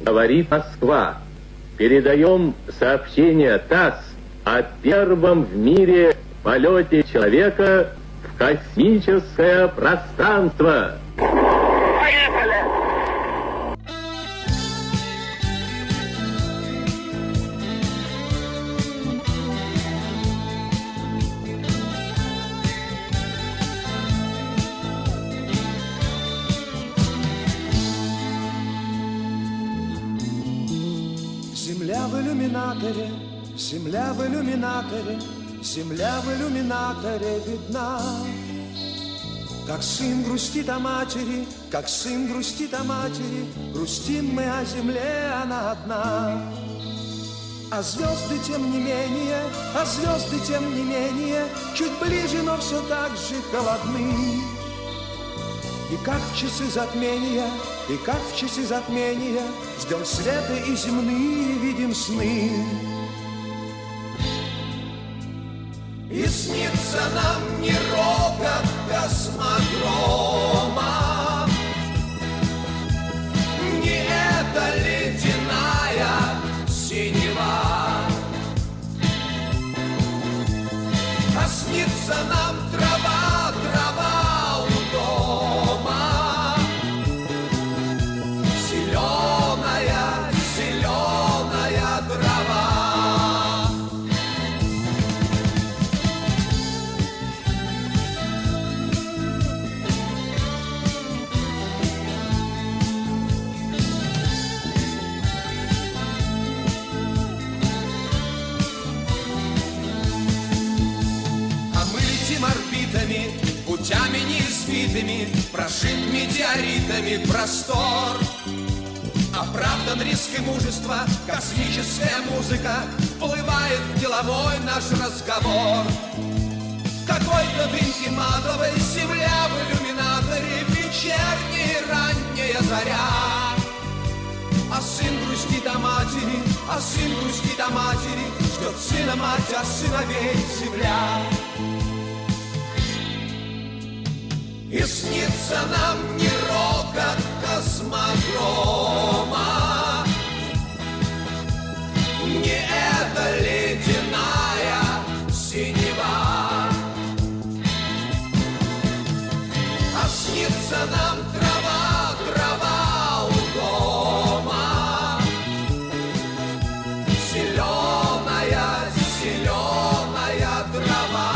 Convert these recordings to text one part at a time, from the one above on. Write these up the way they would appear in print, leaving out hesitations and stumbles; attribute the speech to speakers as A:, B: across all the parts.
A: говорит Москва. Передаем сообщение ТАСС о первом в мире полете человека в космическое пространство.
B: Поехали!
C: Земля в иллюминаторе, земля в иллюминаторе, земля в иллюминаторе видна. Как сын грустит о матери, как сын грустит о матери, грустим мы о земле, она одна. А звезды тем не менее, а звезды тем не менее, чуть ближе, но все так же холодны. И как в часы затмения, и как в часы затмения, ждем света и земные видим сны. И снится нам не рокот космодрома, не эта ледяная синева, а снится нам трава, трава у дома, зеленая, зеленая трава. Орбитами, путями неизвитыми, прошит метеоритами простор. Оправдан риск и мужество, космическая музыка вплывает в деловой наш разговор. В какой-то дымке матовой земля в иллюминаторе, вечерняя ранняя заря. А сын грустит о матери, а сын грустит о матери, ждет сына мать, а сыновей земля. И снится нам не рокот космодрома, не эта ледяная синева, а снится нам трава, трава у дома, зеленая, зеленая трава.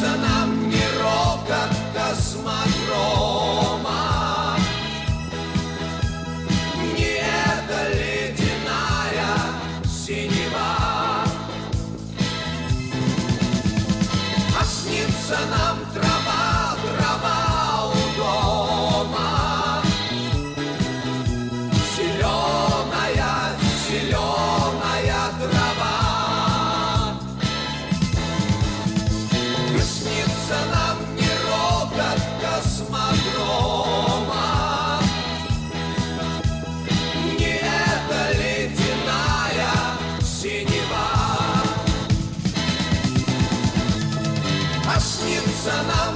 C: Нам не рокот космодрома, не эта ледяная синева, а снится нам трава, трава у дома, зеленая, зеленая трава. Снится нам не рокот космодрома, не эта ледяная синева, а снится нам